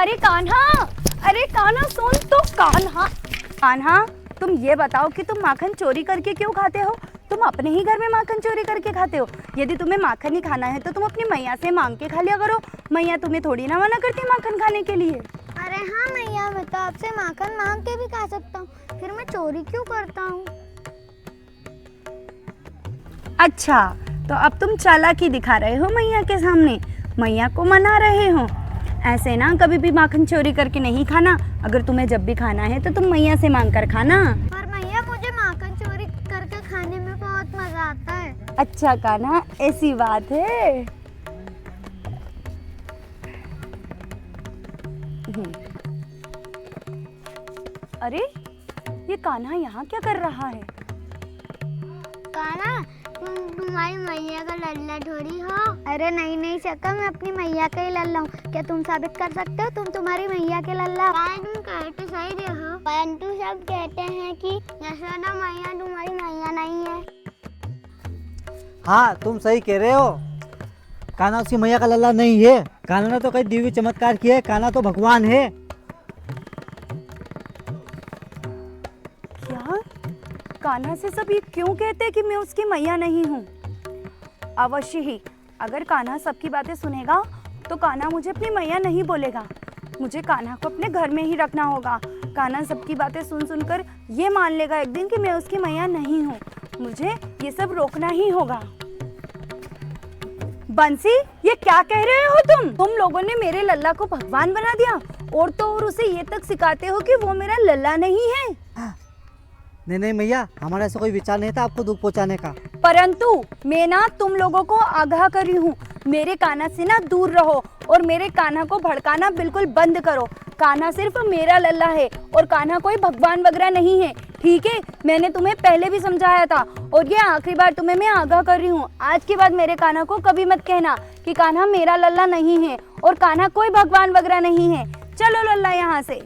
अरे कान्हा, अरे कान्हा सुन तो। कान्हा, कान्हा तुम ये बताओ कि तुम माखन चोरी करके क्यों खाते हो? तुम अपने ही घर में माखन चोरी करके खाते हो। यदि तुम्हें माखन ही खाना है तो तुम अपनी मैया से मांग के खा लिया करो। मैया तुम्हें थोड़ी ना मना करती माखन खाने के लिए। अरे हाँ मैया, मैं तो आपसे माखन मांग के भी खा सकता हूँ, फिर मैं चोरी क्यों करता हूँ? अच्छा, तो अब तुम चालाकी दिखा रहे हो मैया के सामने, मैया को मना रहे हो। ऐसे ना कभी भी माखन चोरी करके नहीं खाना। अगर तुम्हें जब भी खाना है तो तुम मैया से मांग कर खाना। पर मैया, मुझे माखन चोरी करके खाने में बहुत मजा आता है। अच्छा कान्हा, ऐसी बात है। अरे ये कान्हा यहाँ क्या कर रहा है? कान्हा, तुम तुम्हारी मैया का लल्ला थोड़ी हो। अरे नहीं नहीं शक्कर, मैं अपनी मैया का ही लल्ला हूँ। क्या तुम साबित कर सकते हो तुम तुम्हारी मैया के लल्ला? तुम कहते सही रहो, परंतु सब कहते हैं कि यशोदा मैया तुम्हारी मैया नहीं है। हाँ, तुम सही कह रहे हो। कान्हा उसकी मैया का लल्ला नहीं है। कान्हा ने तो कई दिव्य चमत्कार किए हैं। कान्हा तो भगवान है। क्या कान्हा से सब ये क्यों कहते हैं कि मैं उसकी मैया नहीं हूँ? अवश्य ही, अगर कान्हा सबकी बातें सुनेगा तो कान्हा मुझे अपनी मैया नहीं बोलेगा। मुझे कान्हा को अपने घर में ही रखना होगा। कान्हा सबकी बातें सुन सुनकर ये मान लेगा एक दिन कि मैं उसकी मैया नहीं हूँ। मुझे ये सब रोकना ही होगा। बंसी, ये क्या कह रहे हो तुम लोगों ने मेरे लल्ला को भगवान बना दिया और तो और उसे ये तक सिखाते हो कि वो मेरा लल्ला नहीं है। नहीं नहीं मैया, हमारा ऐसा कोई विचार नहीं था आपको दुख पहुंचाने का। परंतु मैं ना तुम लोगों को आगाह कर रही हूँ, मेरे कान्हा से ना दूर रहो और मेरे कान्हा को भड़काना बिल्कुल बंद करो। कान्हा सिर्फ मेरा लल्ला है और कान्हा कोई भगवान वगैरह नहीं है, ठीक है? मैंने तुम्हें पहले भी समझाया था और ये आखिरी बार तुम्हें मैं आगाह कर रही हूँ। आज के बाद मेरे कान्हा को कभी मत कहना कि कान्हा मेरा लल्ला नहीं है और कान्हा कोई भगवान वगैरह नहीं है। चलो लल्ला यहाँ से।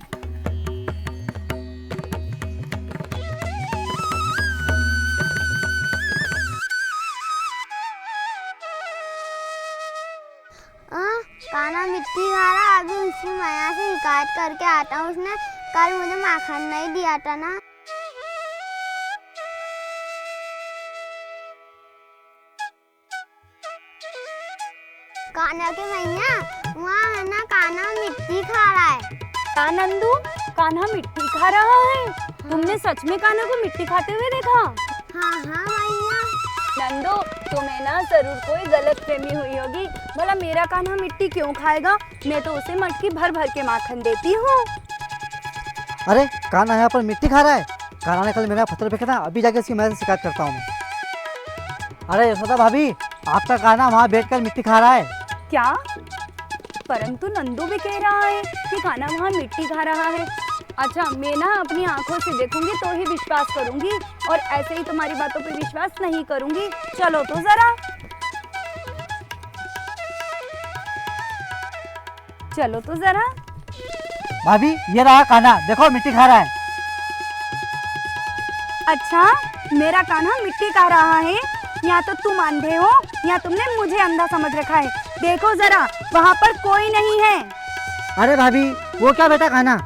कान्हा मिट्टी खा रहा, अभी उसकी मैया से शिकायत करके आता हूँ। उसने कल मुझे माखन नहीं दिया था ना। कान्हा की मैया, वहाँ है ना, कान्हा मिट्टी खा रहा है। क्या नंदू, कान्हा मिट्टी खा रहा है? तुमने सच में कान्हा को मिट्टी खाते हुए देखा? हाँ हाँ मैया। नंदू, तुम्हें ना जरूर कोई गलतफहमी हुई होगी। भला मेरा कान्हा मिट्टी क्यों खाएगा? मैं तो उसे मटकी भर भर के माखन देती हूँ। अरे कान्हा यहाँ पर मिट्टी खा रहा है। कान्हा ने कल मेरा पत्थर फेंका था। अभी जाके इसकी मैया से शिकायत करता हूँ मैं। अरे यशोदा भाभी, आपका कान्हा वहाँ बैठकर मिट्टी खा रहा है। क्या? परंतु नंदू भी कह रहा है कि कान्हा वहाँ मिट्टी खा रहा है। अच्छा, मैं ना अपनी आंखों से देखूंगी तो ही विश्वास करूंगी और ऐसे ही तुम्हारी बातों पे विश्वास नहीं करूंगी। चलो तो जरा, चलो तो जरा। भाभी, ये रहा कान्हा, देखो मिट्टी खा रहा है। अच्छा, मेरा कान्हा मिट्टी खा रहा है? या तो तुम अंधे हो या तुमने मुझे अंधा समझ रखा है। देखो जरा, वहाँ पर कोई नहीं है। अरे भाभी, वो क्या बेटा कान्हा?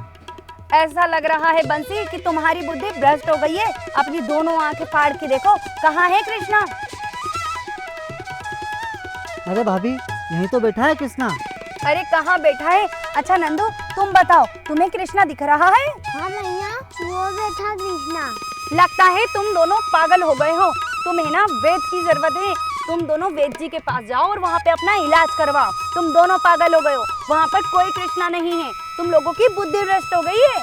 ऐसा लग रहा है बंसी कि तुम्हारी बुद्धि भ्रष्ट हो गई है। अपनी दोनों आंखें फाड़ के देखो, कहाँ है कृष्णा? अरे भाभी, यहीं तो बैठा है कृष्णा। अरे कहाँ बैठा है? अच्छा नंदू, तुम बताओ, तुम्हें कृष्णा दिख रहा है? हाँ मैया, वो बैठा कृष्णा। लगता है तुम दोनों पागल हो गए हो। तुम्हें ना वैद्य की जरूरत है। तुम दोनों वैद्य जी के पास जाओ और वहाँ पे अपना इलाज करवाओ। तुम दोनों पागल हो गए हो। वहाँ पर कोई कृष्णा नहीं है। तुम लोगों की बुद्धि भ्रष्ट हो गई है।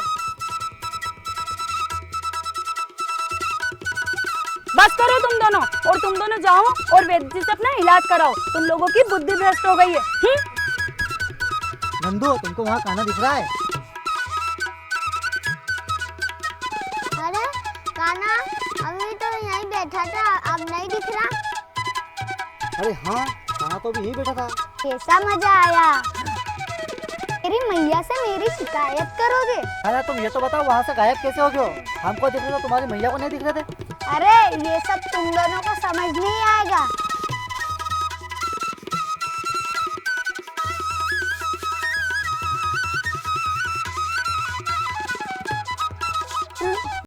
बस करो तुम दोनों, और तुम दोनों जाओ और वैद्य जी से अपना इलाज कराओ। तुम लोगों की बुद्धि भ्रष्ट हो गई है। नंदू, तुमको वहाँ कान्हा दिख रहा है? अरे कान्हा, अभी तो यहीं बैठा था, अब नहीं दिख रहा। अरे हाँ, कान्हा तो भी यहीं बैठा था। कैसा मजा आया। मेरी मैया से मेरी शिकायत करोगे? अरे तुम ये तो बताओ, वहाँ से गायब कैसे हो गए? हमको दिख रहे थे, तुम्हारी मैया को नहीं दिख रहे थे। अरे ये सब तुम दोनों को समझ नहीं आएगा।